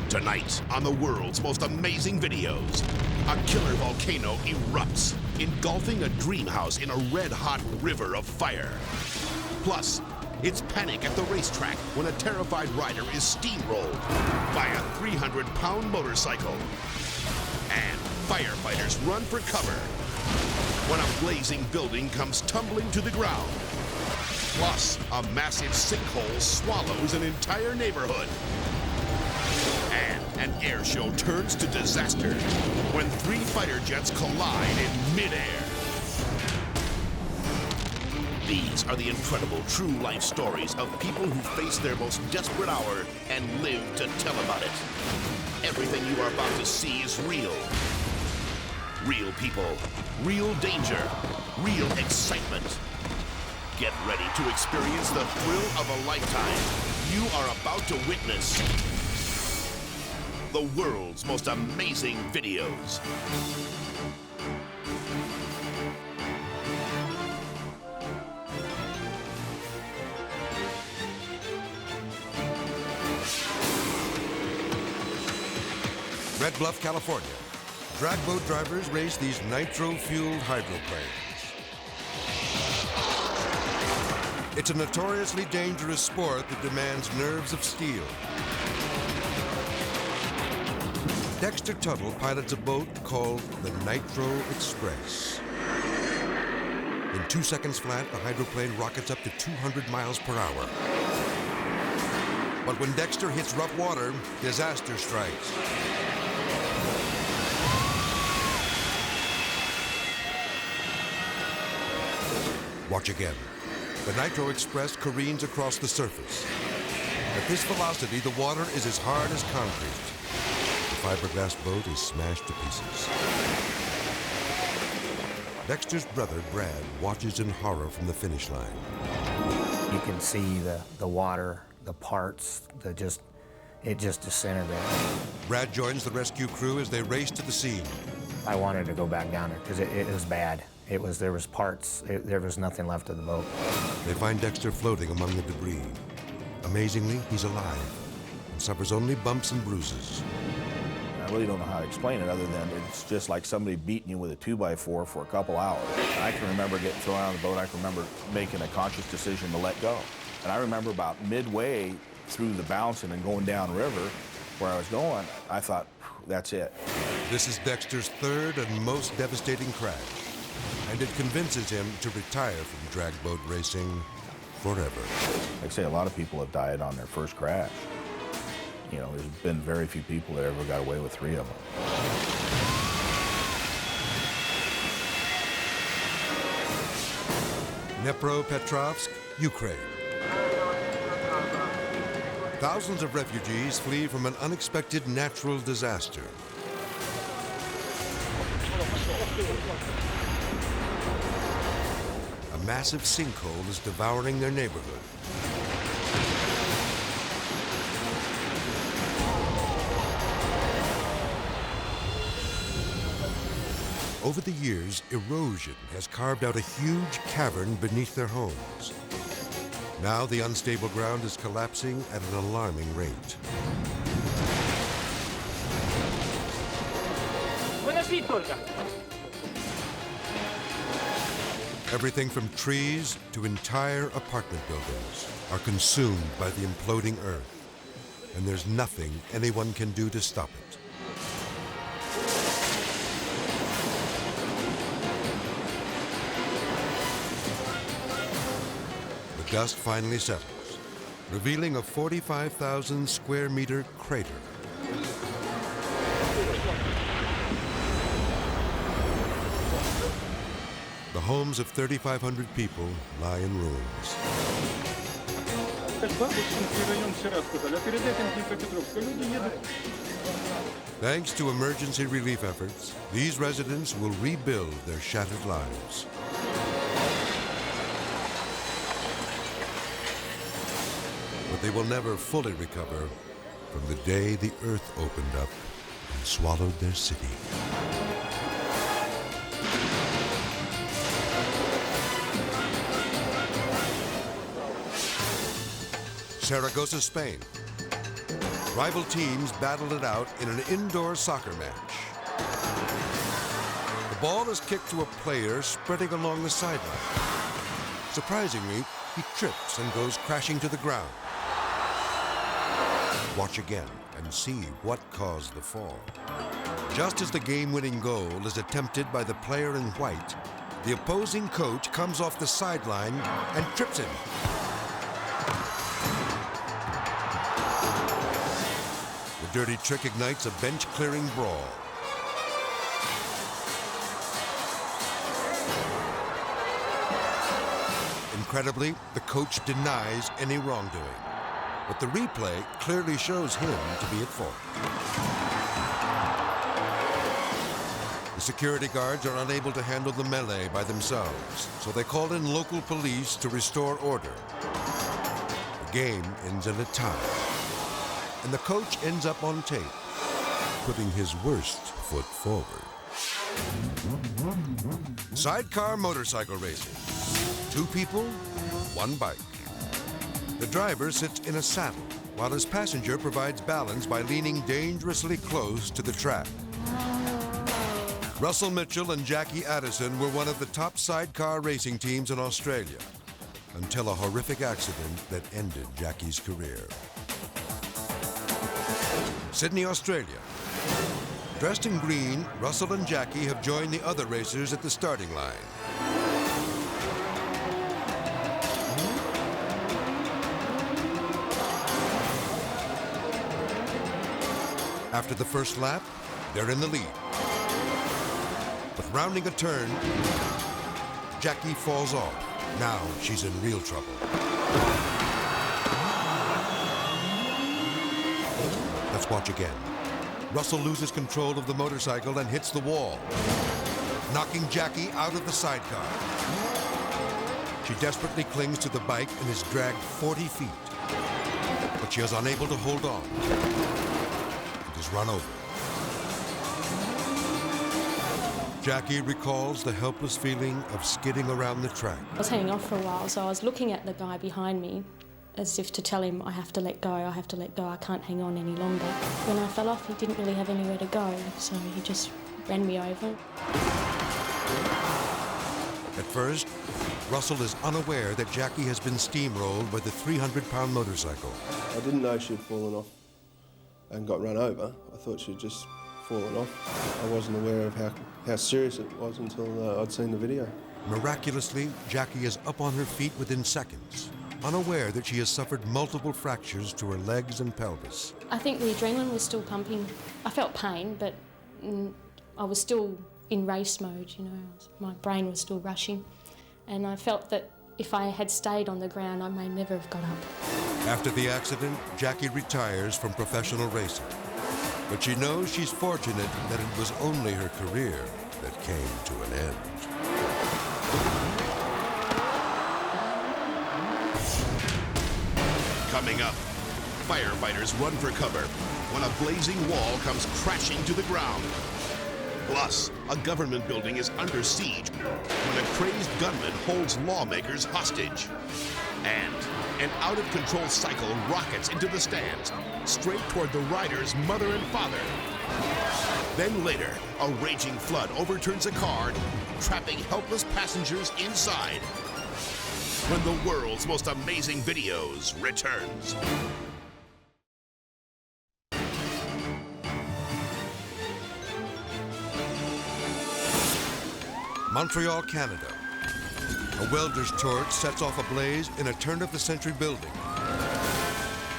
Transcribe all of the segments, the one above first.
Tonight, on the world's most amazing videos, a killer volcano erupts, engulfing a dream house in a red-hot river of fire. Plus, it's panic at the racetrack when a terrified rider is steamrolled by a 300-pound motorcycle. And firefighters run for cover when a blazing building comes tumbling to the ground. Plus, a massive sinkhole swallows an entire neighborhood. And an air show turns to disaster when 3 fighter jets collide in midair. These are the incredible true life stories of people who face their most desperate hour and live to tell about it. Everything you are about to see is real. Real people, real danger, real excitement. Get ready to experience the thrill of a lifetime. You are about to witness the world's most amazing videos. Red Bluff, California. Dragboat drivers race these nitro-fueled hydroplanes. It's a notoriously dangerous sport that demands nerves of steel. Dexter Tuttle pilots a boat called the Nitro Express. In 2 seconds flat, the hydroplane rockets up to 200 miles per hour. But when Dexter hits rough water, disaster strikes. Watch again. The Nitro Express careens across the surface. At this velocity, the water is as hard as concrete. The fiberglass boat is smashed to pieces. Dexter's brother, Brad, watches in horror from the finish line. You can see the water, the parts, it just disintegrated. Brad joins the rescue crew as they race to the scene. I wanted to go back down there because it was bad. There was parts, there was nothing left of the boat. They find Dexter floating among the debris. Amazingly, he's alive and suffers only bumps and bruises. I really don't know how to explain it other than it's just like somebody beating you with a 2x4 for a couple hours. I can remember getting thrown out of the boat. I can remember making a conscious decision to let go. And I remember about midway through the bouncing and going downriver where I was going, I thought, that's it. This is Dexter's third and most devastating crash. And it convinces him to retire from dragboat racing forever. Like I say, a lot of people have died on their first crash. You know, there's been very few people that ever got away with 3 of them. Dnipropetrovsk, Ukraine. Thousands of refugees flee from an unexpected natural disaster. A massive sinkhole is devouring their neighborhood. Over the years, erosion has carved out a huge cavern beneath their homes. Now the unstable ground is collapsing at an alarming rate. Everything from trees to entire apartment buildings are consumed by the imploding earth, and there's nothing anyone can do to stop it. The dust finally settles, revealing a 45,000 square meter crater. The homes of 3,500 people lie in ruins. Thanks to emergency relief efforts, these residents will rebuild their shattered lives. But they will never fully recover from the day the earth opened up and swallowed their city. Saragossa, Spain. Rival teams battle it out in an indoor soccer match. The ball is kicked to a player spreading along the sideline. Surprisingly, he trips and goes crashing to the ground. Watch again and see what caused the fall. Just as the game-winning goal is attempted by the player in white, the opposing coach comes off the sideline and trips him. The dirty trick ignites a bench-clearing brawl. Incredibly, the coach denies any wrongdoing, but the replay clearly shows him to be at fault. The security guards are unable to handle the melee by themselves, so they call in local police to restore order. The game ends in a tie, and the coach ends up on tape, putting his worst foot forward. Sidecar motorcycle racing. 2 people, 1 bike. The driver sits in a saddle, while his passenger provides balance by leaning dangerously close to the track. Russell Mitchell and Jackie Addison were one of the top sidecar racing teams in Australia, until a horrific accident that ended Jackie's career. Sydney, Australia. Dressed in green, Russell and Jackie have joined the other racers at the starting line. After the first lap, they're in the lead. But rounding a turn, Jackie falls off. Now she's in real trouble. Let's watch again. Russell loses control of the motorcycle and hits the wall, knocking Jackie out of the sidecar. She desperately clings to the bike and is dragged 40 feet, but she is unable to hold on and is run over. Jackie recalls the helpless feeling of skidding around the track. I was hanging off for a while, so I was looking at the guy behind me as if to tell him, I have to let go, I have to let go, I can't hang on any longer. When I fell off, he didn't really have anywhere to go, so he just ran me over. At first, Russell is unaware that Jackie has been steamrolled by the 300-pound motorcycle. I didn't know she'd fallen off and got run over. I thought she'd just fallen off. I wasn't aware of how serious it was until I'd seen the video. Miraculously, Jackie is up on her feet within seconds, unaware that she has suffered multiple fractures to her legs and pelvis. I think the adrenaline was still pumping. I felt pain, but I was still in race mode, you know. My brain was still rushing. And I felt that if I had stayed on the ground, I may never have got up. After the accident, Jackie retires from professional racing. But she knows she's fortunate that it was only her career that came to an end. Coming up, firefighters run for cover when a blazing wall comes crashing to the ground. Plus, a government building is under siege when a crazed gunman holds lawmakers hostage. And an out-of-control cycle rockets into the stands, straight toward the rider's mother and father. Then later, a raging flood overturns a car, trapping helpless passengers inside. When the world's most amazing videos returns. Montreal, Canada. A welder's torch sets off a blaze in a turn-of-the-century building.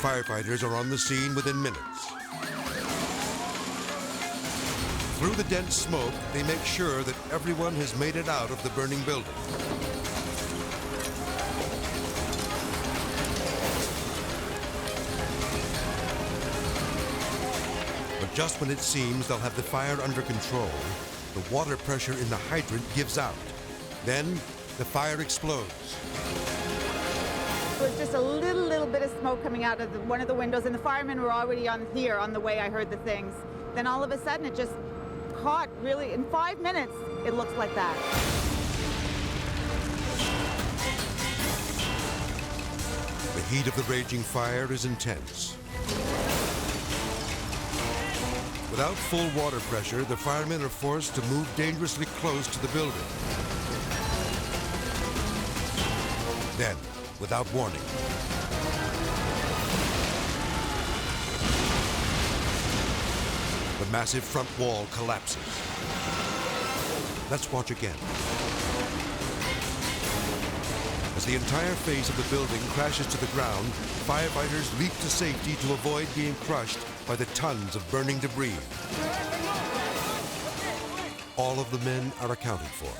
Firefighters are on the scene within minutes. Through the dense smoke, they make sure that everyone has made it out of the burning building. But just when it seems they'll have the fire under control, the water pressure in the hydrant gives out. Then, the fire explodes. It was just a little bit of smoke coming out of one of the windows, and the firemen were already on the way I heard the things. Then all of a sudden, it just caught really, in 5 minutes, it looks like that. The heat of the raging fire is intense. Without full water pressure, the firemen are forced to move dangerously close to the building. Then, without warning, the massive front wall collapses. Let's watch again. As the entire face of the building crashes to the ground, firefighters leap to safety to avoid being crushed by the tons of burning debris. All of the men are accounted for.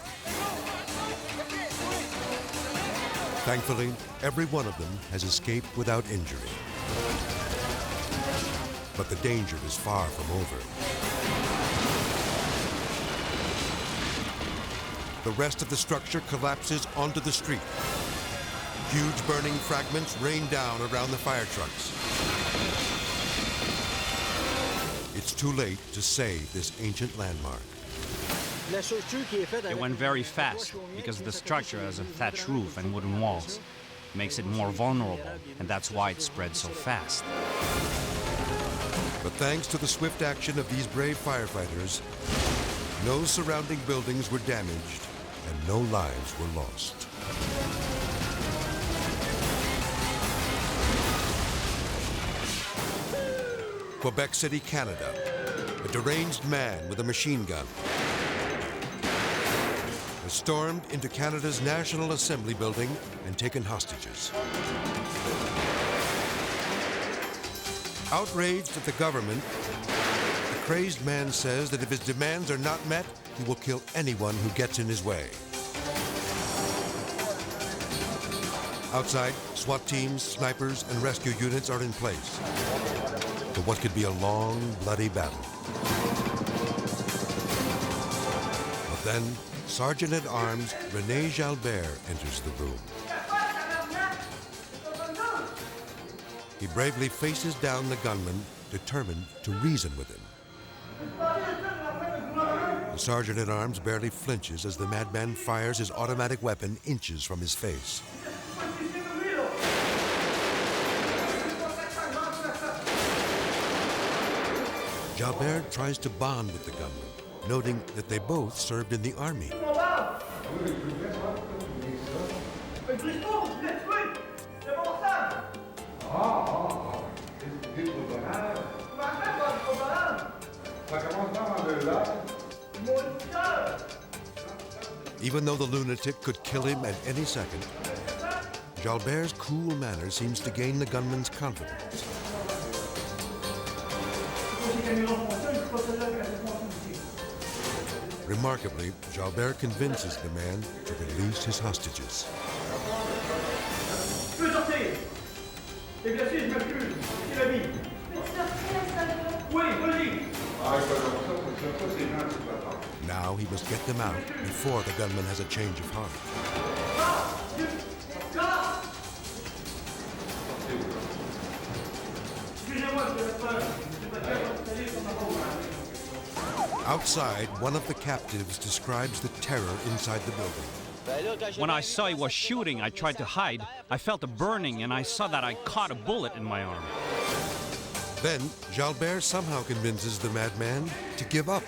Thankfully, every one of them has escaped without injury. But the danger is far from over. The rest of the structure collapses onto the street. Huge burning fragments rain down around the fire trucks. It's too late to save this ancient landmark. It went very fast because the structure has a thatched roof and wooden walls. It makes it more vulnerable, and that's why it spread so fast. But thanks to the swift action of these brave firefighters, no surrounding buildings were damaged and no lives were lost. Quebec City, Canada. A deranged man with a machine gun has stormed into Canada's National Assembly building and taken hostages. Outraged at the government, the crazed man says that if his demands are not met, he will kill anyone who gets in his way. Outside, SWAT teams, snipers, and rescue units are in place for what could be a long, bloody battle. But then, Sergeant-at-Arms René Jalbert enters the room. He bravely faces down the gunman, determined to reason with him. The Sergeant-at-Arms barely flinches as the madman fires his automatic weapon inches from his face. Jalbert tries to bond with the gunman, noting that they both served in the army. Even though the lunatic could kill him at any second, Jalbert's cool manner seems to gain the gunman's confidence. Remarkably, Jalbert convinces the man to release his hostages. Now he must get them out before the gunman has a change of heart. Outside, one of the captives describes the terror inside the building. When I saw he was shooting, I tried to hide. I felt a burning, and I saw that I caught a bullet in my arm. Then, Jalbert somehow convinces the madman to give up.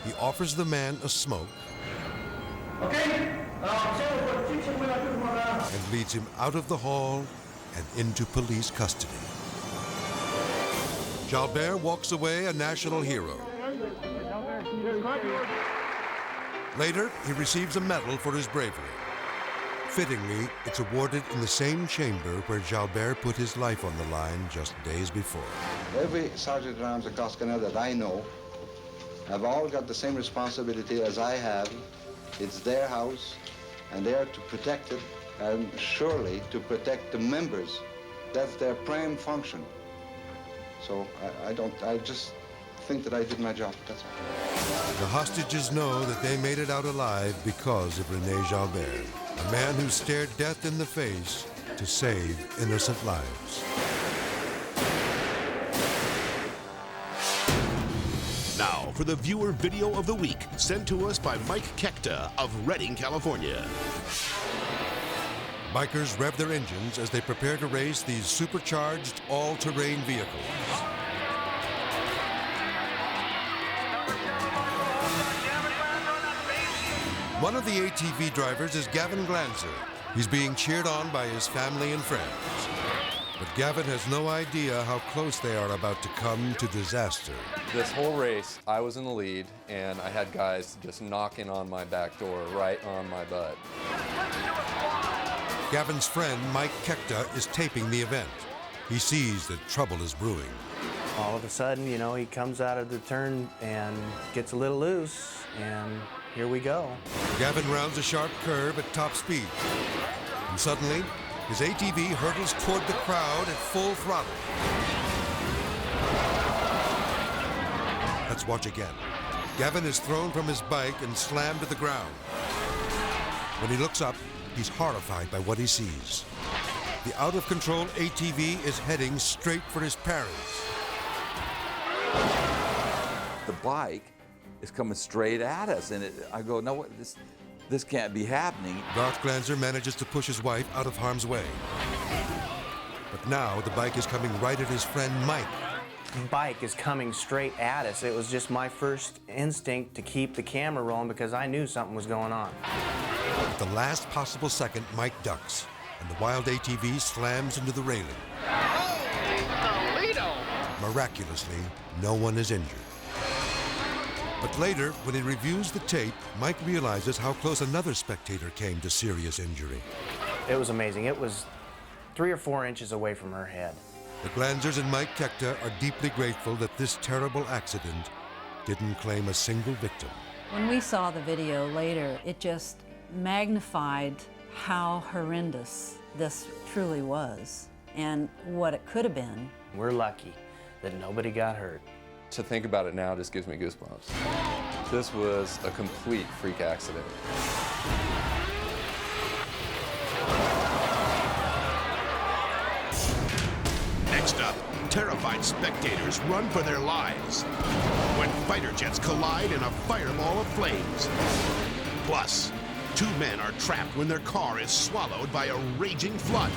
He offers the man a smoke and leads him out of the hall and into police custody. Jalbert walks away a national hero. Later, he receives a medal for his bravery. Fittingly, it's awarded in the same chamber where Jalbert put his life on the line just days before. Every sergeant-at-arms across Canada that I know have all got the same responsibility as I have. It's their house, and they are to protect it, and surely to protect the members. That's their prime function. So I just think that I did my job, that's all. The hostages know that they made it out alive because of René Jalbert, a man who stared death in the face to save innocent lives. Now for the viewer video of the week, sent to us by Mike Kekta of Redding, California. Bikers rev their engines as they prepare to race these supercharged, all-terrain vehicles. One of the ATV drivers is Gavin Glanzer. He's being cheered on by his family and friends. But Gavin has no idea how close they are about to come to disaster. This whole race, I was in the lead, and I had guys just knocking on my back door, right on my butt. Gavin's friend, Mike Kekta, is taping the event. He sees that trouble is brewing. All of a sudden, you know, he comes out of the turn and gets a little loose, and here we go. Gavin rounds a sharp curve at top speed. And suddenly, his ATV hurtles toward the crowd at full throttle. Let's watch again. Gavin is thrown from his bike and slammed to the ground. When he looks up, he's horrified by what he sees. The out-of-control ATV is heading straight for his parents. The bike is coming straight at us, and I go, no, this can't be happening. Garth Glanzer manages to push his wife out of harm's way. But now the bike is coming right at his friend Mike. The bike is coming straight at us. It was just my first instinct to keep the camera rolling because I knew something was going on. At the last possible second, Mike ducks, and the wild ATV slams into the railing. Miraculously, no one is injured. But later, when he reviews the tape, Mike realizes how close another spectator came to serious injury. It was amazing. It was 3 or 4 inches away from her head. The Glanzers and Mike Kekta are deeply grateful that this terrible accident didn't claim a single victim. When we saw the video later, it just magnified how horrendous this truly was and what it could have been. We're lucky that nobody got hurt. To think about it now just gives me goosebumps. This was a complete freak accident. Next up, terrified spectators run for their lives when fighter jets collide in a fireball of flames. Plus, 2 men are trapped when their car is swallowed by a raging flood.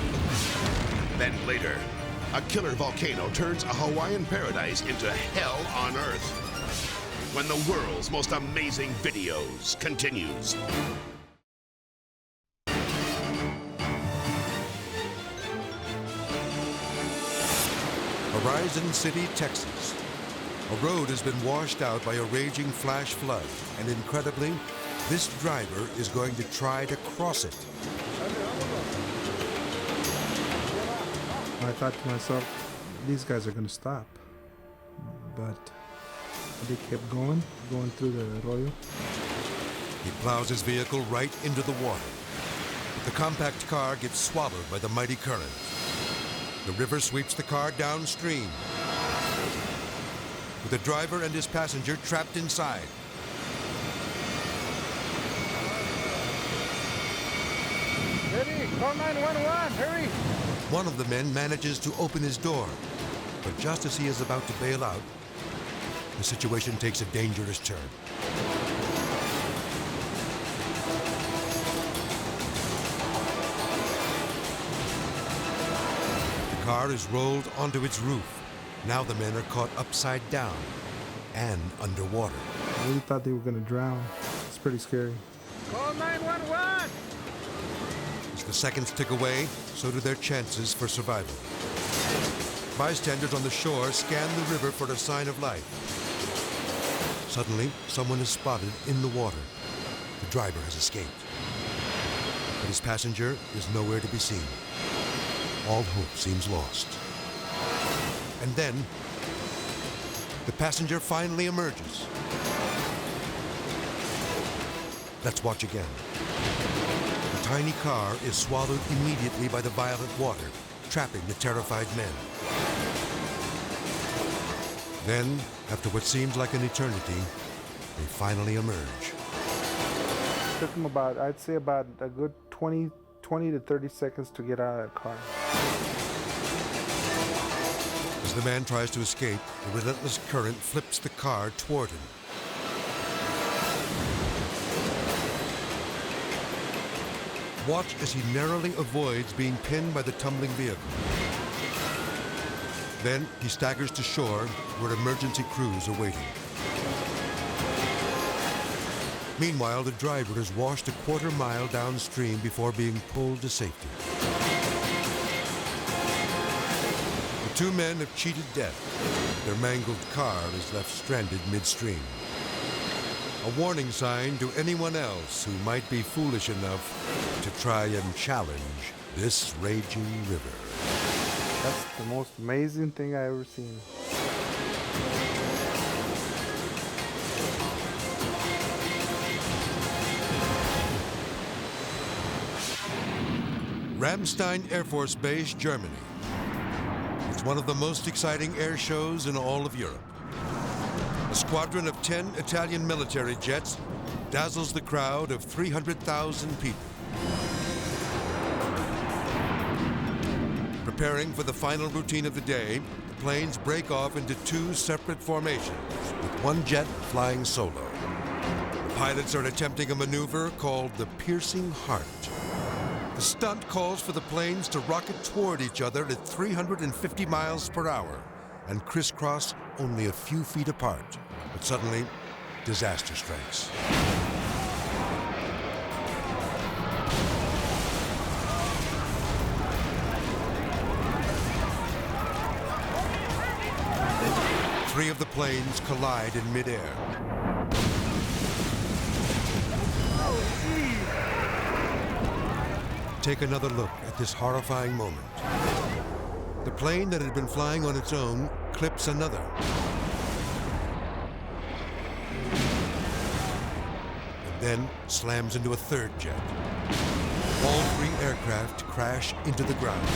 Then later, a killer volcano turns a Hawaiian paradise into hell on Earth. When the world's most amazing videos continues. Horizon City, Texas. A road has been washed out by a raging flash flood, and incredibly, this driver is going to try to cross it. I thought to myself, these guys are going to stop. But they kept going through the arroyo. He plows his vehicle right into the water. The compact car gets swallowed by the mighty current. The river sweeps the car downstream, with the driver and his passenger trapped inside. Ready, call 911, hurry! One of the men manages to open his door, but just as he is about to bail out, the situation takes a dangerous turn. The car is rolled onto its roof. Now the men are caught upside down and underwater. I really thought they were going to drown. It's pretty scary. Call 911! As the seconds tick away, so do their chances for survival. Bystanders on the shore scan the river for a sign of life. Suddenly, someone is spotted in the water. The driver has escaped, but his passenger is nowhere to be seen. All hope seems lost. And then, the passenger finally emerges. Let's watch again. The tiny car is swallowed immediately by the violent water, trapping the terrified men. Then, after what seems like an eternity, they finally emerge. It took them I'd say about a good 20 to 30 seconds to get out of that car. As the man tries to escape, the relentless current flips the car toward him. watch as he narrowly avoids being pinned by the tumbling vehicle. Then he staggers to shore where emergency crews are waiting. Meanwhile, the driver is washed a quarter-mile downstream before being pulled to safety. The two men have cheated death. Their mangled car is left stranded midstream. A warning sign to anyone else who might be foolish enough to try and challenge this raging river. That's the most amazing thing I ever seen. Ramstein Air Force Base, Germany. It's one of the most exciting air shows in all of Europe. A squadron of 10 Italian military jets dazzles the crowd of 300,000 people. Preparing for the final routine of the day, the planes break off into two separate formations, with one jet flying solo. The pilots are attempting a maneuver called the piercing heart. The stunt calls for the planes to rocket toward each other at 350 miles per hour and crisscross only a few feet apart. But suddenly, disaster strikes. Three of the planes collide in midair. Take another look at this horrifying moment. The plane that had been flying on its own clips another. And then slams into a third jet. All three aircraft crash into the ground.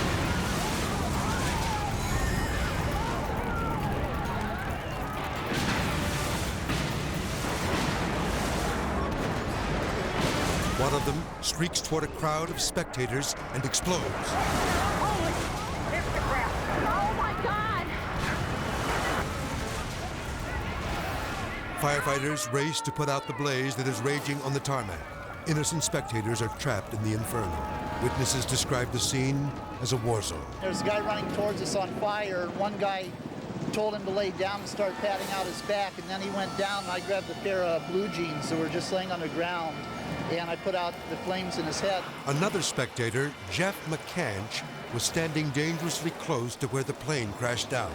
One of them streaks toward a crowd of spectators and explodes. Holy, it's the crap. Oh my God! Firefighters race to put out the blaze that is raging on the tarmac. Innocent spectators are trapped in the inferno. Witnesses describe the scene as a war zone. There's a guy running towards us on fire, and one guy told him to lay down and start patting out his back, and then he went down, and I grabbed a pair of blue jeans that were just laying on the ground, and I put out the flames in his head. Another spectator, Jeff McCanch, was standing dangerously close to where the plane crashed down.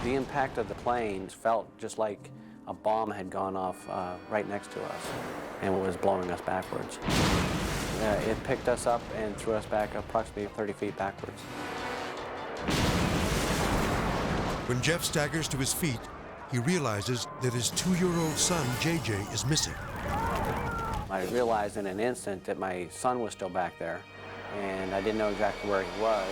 The impact of the planes felt just like a bomb had gone off right next to us, and it was blowing us backwards. It picked us up and threw us back approximately 30 feet backwards. When Jeff staggers to his feet, he realizes that his 2-year-old son, JJ, is missing. I realized in an instant that my son was still back there, and I didn't know exactly where he was.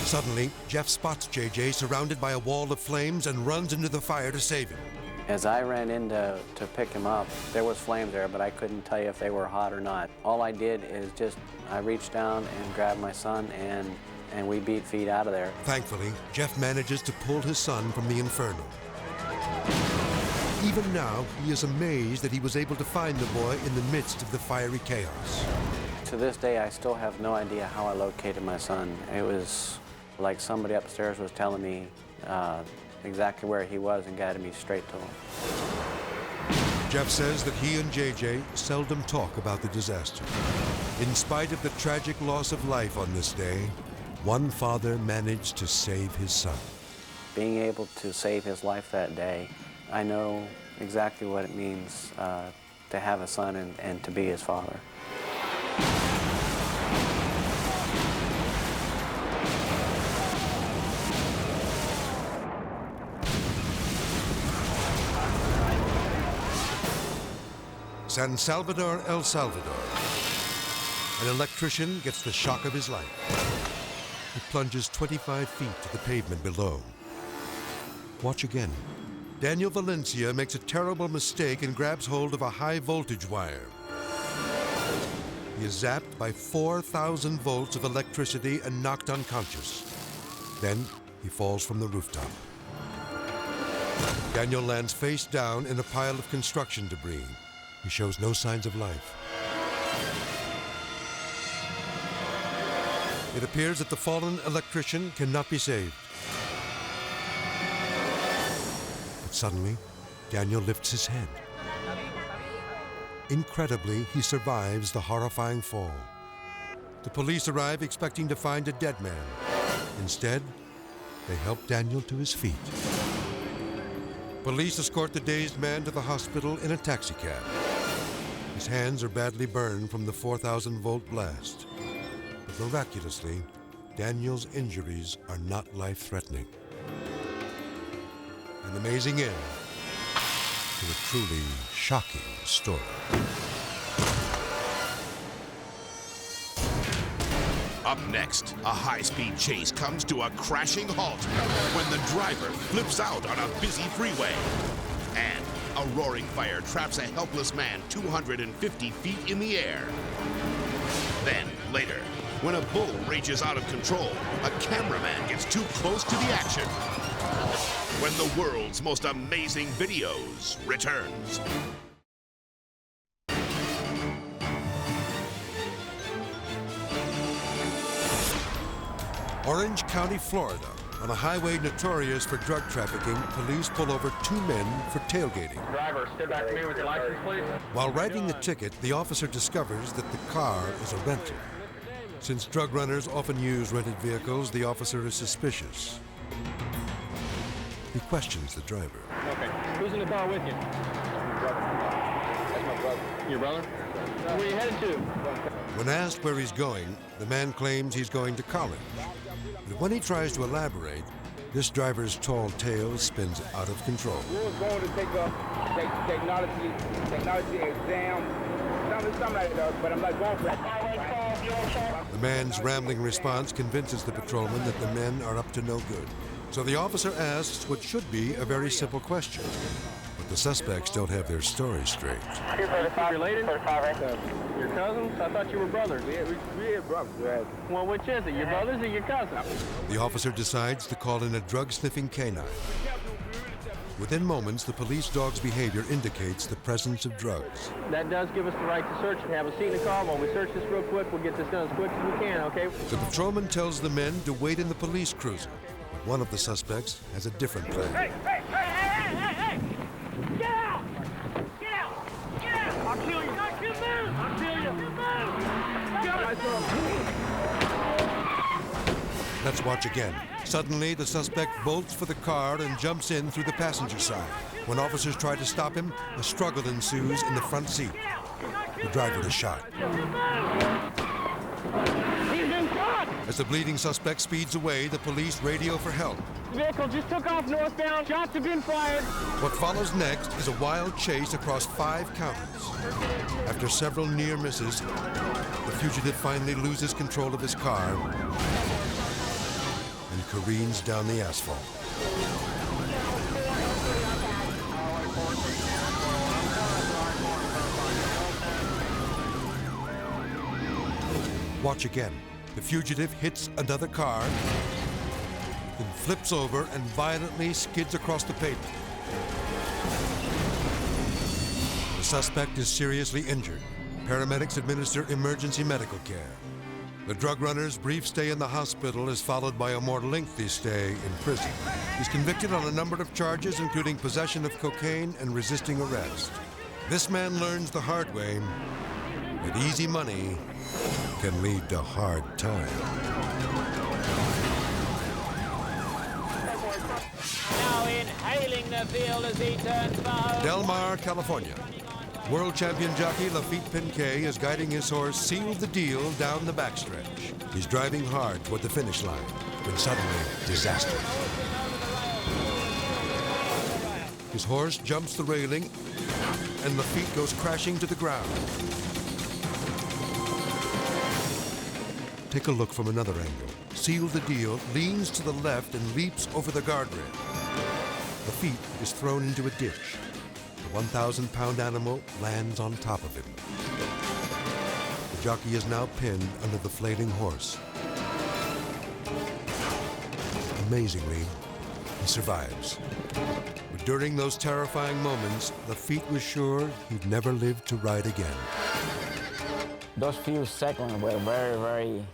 Suddenly, Jeff spots JJ surrounded by a wall of flames and runs into the fire to save him. As I ran in to pick him up, there was flames there, but I couldn't tell you if they were hot or not. All I did is I reached down and grabbed my son, and we beat feet out of there. Thankfully, Jeff manages to pull his son from the inferno. Even now, he is amazed that he was able to find the boy in the midst of the fiery chaos. To this day, I still have no idea how I located my son. It was like somebody upstairs was telling me exactly where he was and guided me straight to him. Jeff says that he and JJ seldom talk about the disaster. In spite of the tragic loss of life on this day, one father managed to save his son. Being able to save his life that day, I know exactly what it means to have a son and to be his father. San Salvador, El Salvador. An electrician gets the shock of his life. He plunges 25 feet to the pavement below. Watch again. Daniel Valencia makes a terrible mistake and grabs hold of a high-voltage wire. He is zapped by 4,000 volts of electricity and knocked unconscious. Then he falls from the rooftop. Daniel lands face down in a pile of construction debris. He shows no signs of life. It appears that the fallen electrician cannot be saved. But suddenly, Daniel lifts his head. Incredibly, he survives the horrifying fall. The police arrive expecting to find a dead man. Instead, they help Daniel to his feet. Police escort the dazed man to the hospital in a taxicab. His hands are badly burned from the 4,000-volt blast. But miraculously, Daniel's injuries are not life-threatening. An amazing end to a truly shocking story. Up next, a high-speed chase comes to a crashing halt when the driver flips out on a busy freeway. And a roaring fire traps a helpless man 250 feet in the air. Then, later, when a bull rages out of control, a cameraman gets too close to the action. When the world's most amazing videos returns. Orange County, Florida. On a highway notorious for drug trafficking, police pull over 2 men for tailgating. Driver, step back to me with your license, please. While writing the ticket, the officer discovers that the car is a rental. Since drug runners often use rented vehicles, the officer is suspicious. He questions the driver. Okay, who's in the car with you? That's my brother. Your brother? Where are you headed to? When asked where he's going, the man claims he's going to college. But when he tries to elaborate, this driver's tall tale spins out of control. We were going to take a technology exam, something like that, but I'm not going for that. The man's rambling response convinces the patrolman that the men are up to no good. So the officer asks what should be a very simple question. But the suspects don't have their story straight. You related? Your cousins? I thought you were brothers. We're brothers. Well, which is it, your brothers or your cousins? The officer decides to call in a drug-sniffing canine. Within moments, the police dog's behavior indicates the presence of drugs. That does give us the right to search and have a seat in the car. While we search this real quick, we'll get this done as quick as we can, okay? The patrolman tells the men to wait in the police cruiser. But one of the suspects has a different plan. Hey! Get out! Get out! Get out! I'll kill you! I'll kill you! I'll kill you! Let's watch again. Suddenly, the suspect bolts for the car and jumps in through the passenger side. When officers try to stop him, a struggle ensues in the front seat. The driver is shot. He's been shot! As the bleeding suspect speeds away, the police radio for help. The vehicle just took off northbound. Shots have been fired. What follows next is a wild chase across 5 counties. After several near misses, the fugitive finally loses control of his car and careens down the asphalt. Watch again. The fugitive hits another car, then flips over and violently skids across the pavement. The suspect is seriously injured. Paramedics administer emergency medical care. The drug runner's brief stay in the hospital is followed by a more lengthy stay in prison. He's convicted on a number of charges, including possession of cocaine and resisting arrest. This man learns the hard way that easy money can lead to hard time. Now inhaling the field as he turns for home. Del Mar, California. World champion jockey Lafitte Pincay is guiding his horse Seal the Deal down the backstretch. He's driving hard toward the finish line when suddenly, disaster. His horse jumps the railing and Lafitte goes crashing to the ground. Take a look from another angle. Seal the Deal leans to the left and leaps over the guardrail. Lafitte is thrown into a ditch. The 1,000-pound animal lands on top of him. The jockey is now pinned under the flailing horse. Amazingly, he survives. But during those terrifying moments, Lafitte was sure he'd never live to ride again. Those few seconds were very, very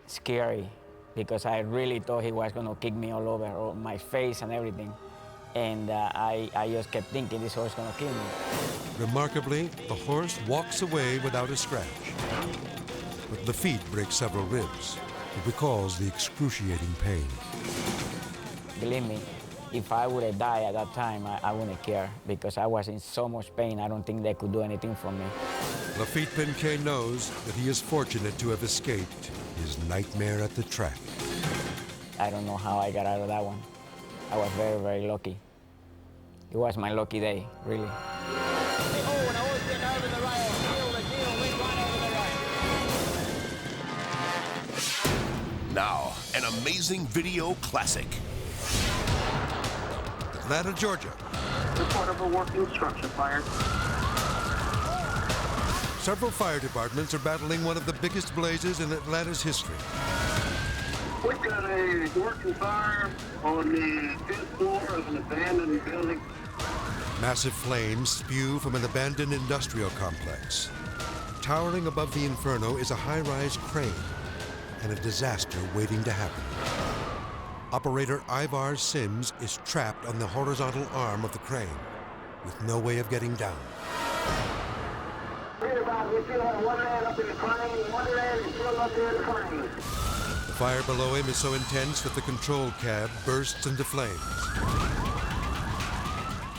scary because I really thought he was going to kick me all over, or my face and everything. And I just kept thinking this horse is going to kill me. Remarkably, the horse walks away without a scratch. But Lafitte breaks several ribs. He recalls the excruciating pain. Believe me, if I would have died at that time, I wouldn't care because I was in so much pain. I don't think they could do anything for me. Lafitte Pincay knows that he is fortunate to have escaped his nightmare at the track. I don't know how I got out of that one. I was very, very lucky. It was my lucky day, really. Now, an amazing video classic. Atlanta, Georgia. Report of a working structure fire. Several fire departments are battling one of the biggest blazes in Atlanta's history. We've got a working fire on the 5th floor of an abandoned building. Massive flames spew from an abandoned industrial complex. Towering above the inferno is a high-rise crane and a disaster waiting to happen. Operator Ivar Sims is trapped on the horizontal arm of the crane with no way of getting down. The fire below him is so intense that the control cab bursts into flames.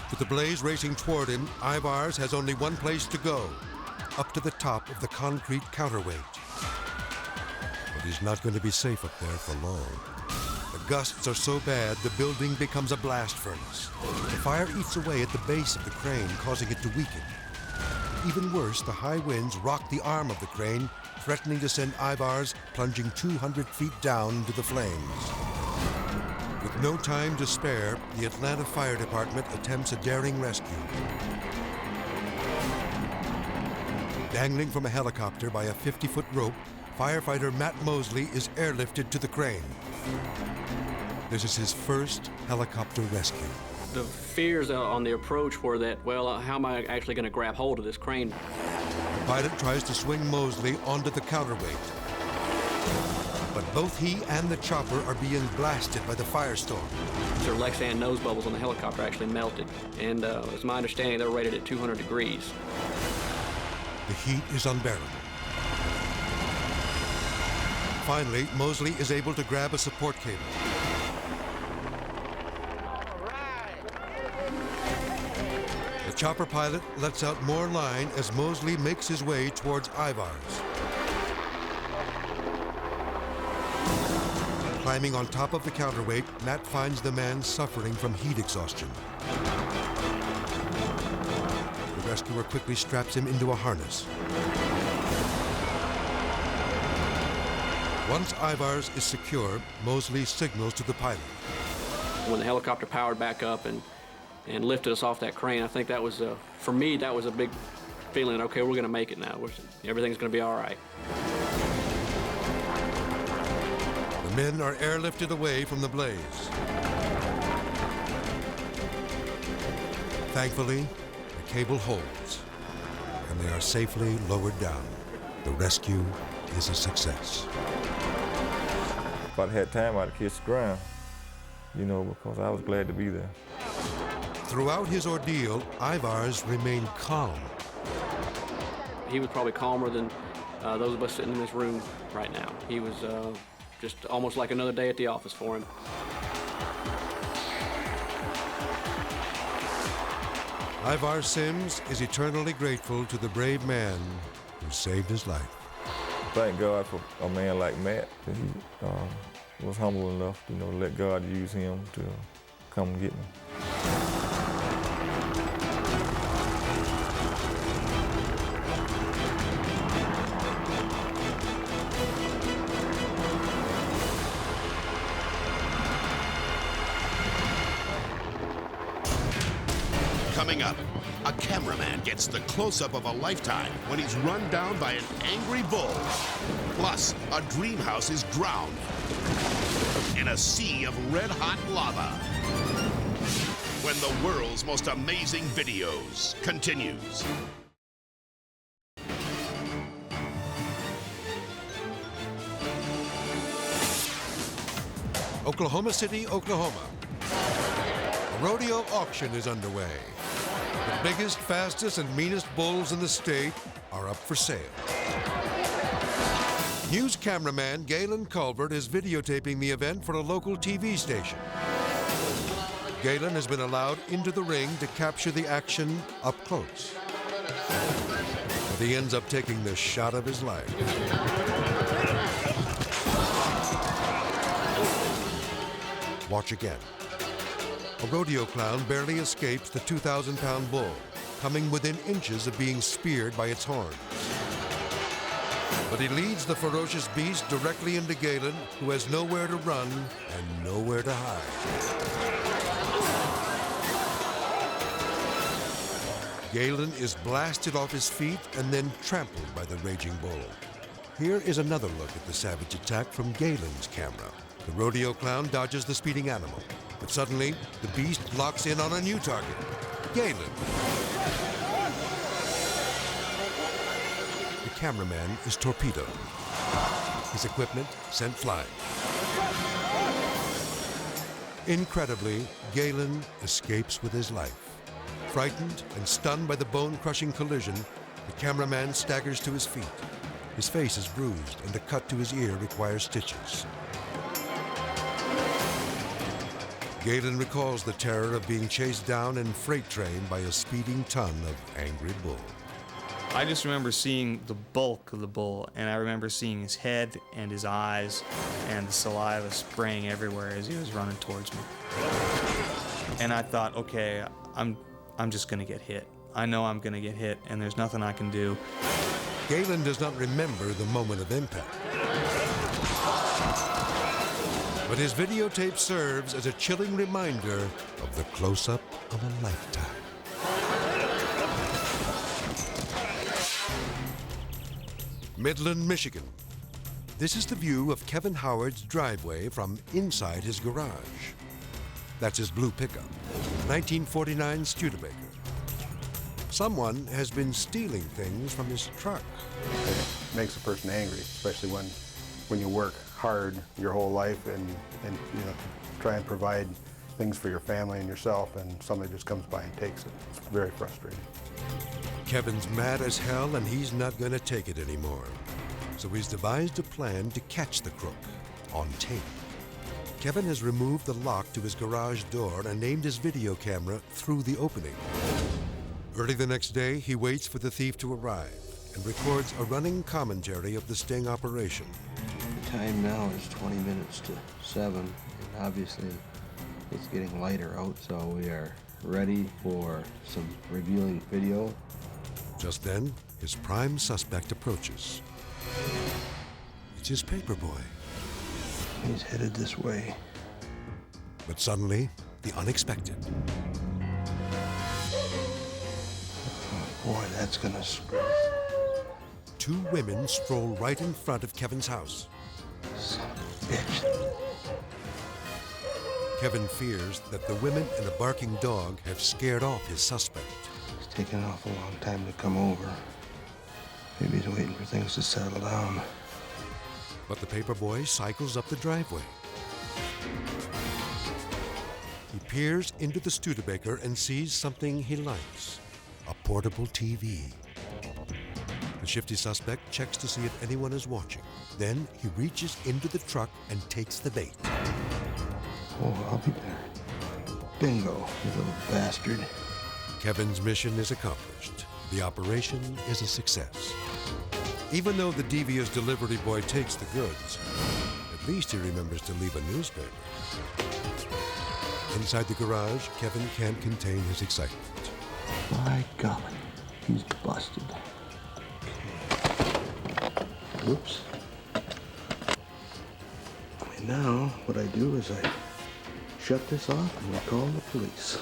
With the blaze racing toward him, Ivars has only one place to go, up to the top of the concrete counterweight. But he's not going to be safe up there for long. The gusts are so bad, the building becomes a blast furnace. The fire eats away at the base of the crane, causing it to weaken. Even worse, the high winds rock the arm of the crane, threatening to send Ivars plunging 200 feet down into the flames. With no time to spare, the Atlanta Fire Department attempts a daring rescue. Dangling from a helicopter by a 50-foot rope, firefighter Matt Mosley is airlifted to the crane. This is his first helicopter rescue. The fears on the approach were that, well, how am I actually going to grab hold of this crane? The pilot tries to swing Mosley onto the counterweight. But both he and the chopper are being blasted by the firestorm. Their Lexan nose bubbles on the helicopter actually melted. And it's my understanding they're rated at 200 degrees. The heat is unbearable. Finally, Mosley is able to grab a support cable. The chopper pilot lets out more line as Mosley makes his way towards Ivars. Climbing on top of the counterweight, Matt finds the man suffering from heat exhaustion. The rescuer quickly straps him into a harness. Once Ivars is secure, Mosley signals to the pilot. When the helicopter powered back up and lifted us off that crane, I think that was, for me, that was a big feeling, okay, we're going to make it now. Everything's going to be all right. The men are airlifted away from the blaze. Thankfully, the cable holds, and they are safely lowered down. The rescue is a success. If I'd had time, I'd have kissed the ground, you know, because I was glad to be there. Throughout his ordeal, Ivars remained calm. He was probably calmer than those of us sitting in this room right now. He was just almost like another day at the office for him. Ivar Sims is eternally grateful to the brave man who saved his life. Thank God for a man like Matt, that he was humble enough, you know, to let God use him to come get me. Coming up, a cameraman gets the close-up of a lifetime when he's run down by an angry bull. Plus, a dream house is drowned in a sea of red-hot lava. When the world's most amazing videos continues. Oklahoma City, Oklahoma. A rodeo auction is underway. The biggest, fastest, and meanest bulls in the state are up for sale. News cameraman Galen Culbert is videotaping the event for a local TV station. Galen has been allowed into the ring to capture the action up close. But he ends up taking the shot of his life. Watch again. A rodeo clown barely escapes the 2,000-pound bull, coming within inches of being speared by its horns. But he leads the ferocious beast directly into Galen, who has nowhere to run and nowhere to hide. Galen is blasted off his feet and then trampled by the raging bull. Here is another look at the savage attack from Galen's camera. The rodeo clown dodges the speeding animal, but suddenly the beast locks in on a new target, Galen. The cameraman is torpedoed. His equipment sent flying. Incredibly, Galen escapes with his life. Frightened and stunned by the bone-crushing collision, the cameraman staggers to his feet. His face is bruised, and a cut to his ear requires stitches. Galen recalls the terror of being chased down and freight-trained by a speeding ton of angry bull. I just remember seeing the bulk of the bull, and I remember seeing his head and his eyes and the saliva spraying everywhere as he was running towards me. And I thought, okay, I'm just gonna get hit. I know I'm gonna get hit, and there's nothing I can do. Galen does not remember the moment of impact. But his videotape serves as a chilling reminder of the close-up of a lifetime. Midland, Michigan. This is the view of Kevin Howard's driveway from inside his garage. That's his blue pickup, 1949 Studebaker. Someone has been stealing things from his truck. It makes a person angry, especially when you work hard your whole life and you know, try and provide things for your family and yourself, and somebody just comes by and takes it. It's very frustrating. Kevin's mad as hell, and he's not going to take it anymore. So he's devised a plan to catch the crook on tape. Kevin has removed the lock to his garage door and aimed his video camera through the opening. Early the next day, he waits for the thief to arrive and records a running commentary of the sting operation. The time now is 20 minutes to 7, and obviously it's getting lighter out, so we are ready for some revealing video. Just then, his prime suspect approaches. It's his paperboy. He's headed this way. But suddenly, the unexpected. Oh boy, that's gonna spread. Two women stroll right in front of Kevin's house. Son of a bitch. Kevin fears that the women and a barking dog have scared off his suspect. It's taken an awful long time to come over. Maybe he's waiting for things to settle down. But the paperboy cycles up the driveway. He peers into the Studebaker and sees something he likes, a portable TV. The shifty suspect checks to see if anyone is watching. Then he reaches into the truck and takes the bait. Oh, I'll be there. Bingo, you little bastard. Kevin's mission is accomplished. The operation is a success. Even though the devious delivery boy takes the goods, at least he remembers to leave a newspaper. Inside the garage, Kevin can't contain his excitement. My golly, he's busted. Okay. Whoops. And now, what I do is I shut this off and we call the police.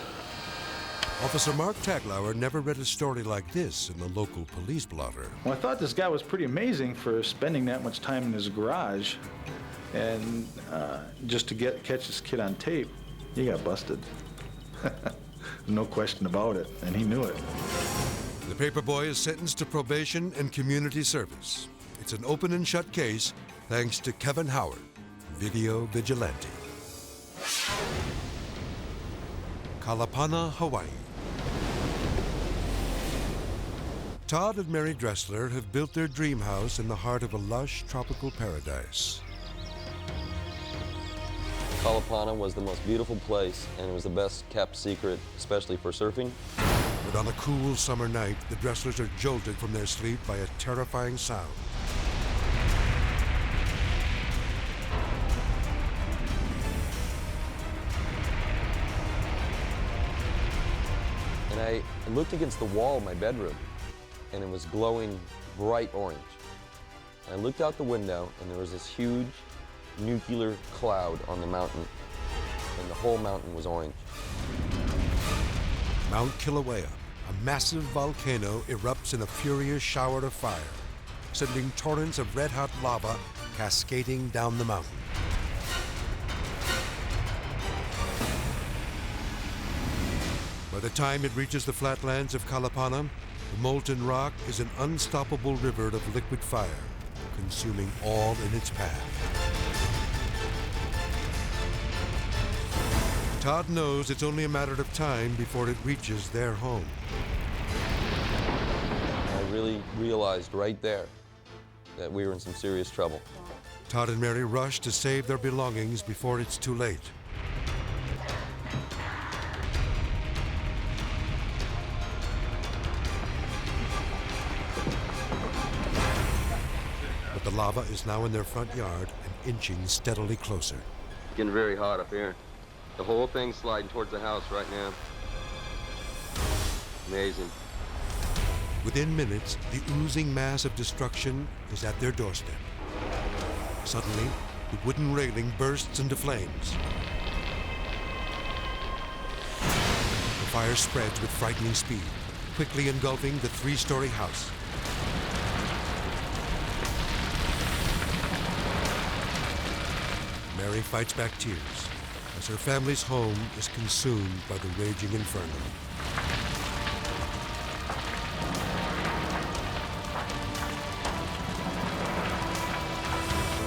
Officer Mark Taglauer never read a story like this in the local police blotter. Well, I thought this guy was pretty amazing for spending that much time in his garage, and just to catch this kid on tape, he got busted. No question about it, and he knew it. The paperboy is sentenced to probation and community service. It's an open and shut case thanks to Kevin Howard, video vigilante. Kalapana, Hawaii. Todd and Mary Dressler have built their dream house in the heart of a lush tropical paradise. Kalapana was the most beautiful place, and it was the best kept secret, especially for surfing. But on a cool summer night, the Dresslers are jolted from their sleep by a terrifying sound. And I looked against the wall of my bedroom, and it was glowing bright orange. And I looked out the window, and there was this huge nuclear cloud on the mountain, and the whole mountain was orange. Mount Kilauea, a massive volcano, erupts in a furious shower of fire, sending torrents of red-hot lava cascading down the mountain. By the time it reaches the flatlands of Kalapana, the molten rock is an unstoppable river of liquid fire, consuming all in its path. Todd knows it's only a matter of time before it reaches their home. I really realized right there that we were in some serious trouble. Todd and Mary rush to save their belongings before it's too late. But the lava is now in their front yard and inching steadily closer. It's getting very hot up here. The whole thing's sliding towards the house right now. Amazing. Within minutes, the oozing mass of destruction is at their doorstep. Suddenly, the wooden railing bursts into flames. The fire spreads with frightening speed, quickly engulfing the three-story house. Mary fights back tears as her family's home is consumed by the raging inferno.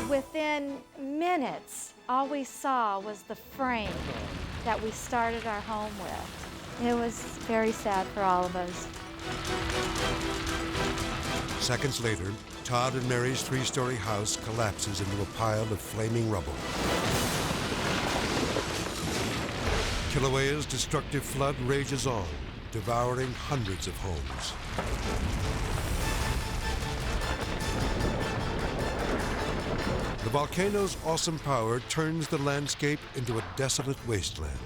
Within minutes, all we saw was the frame that we started our home with. It was very sad for all of us. Seconds later, Todd and Mary's three-story house collapses into a pile of flaming rubble. Kilauea's destructive flood rages on, devouring hundreds of homes. The volcano's awesome power turns the landscape into a desolate wasteland.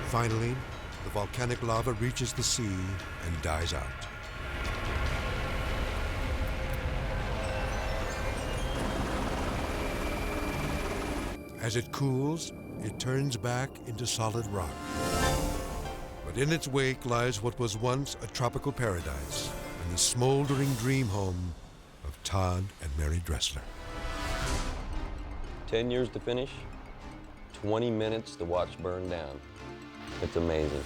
Finally, the volcanic lava reaches the sea and dies out. As it cools, it turns back into solid rock. But in its wake lies what was once a tropical paradise and the smoldering dream home of Todd and Mary Dressler. 10 years to finish, 20 minutes to watch burn down. It's amazing.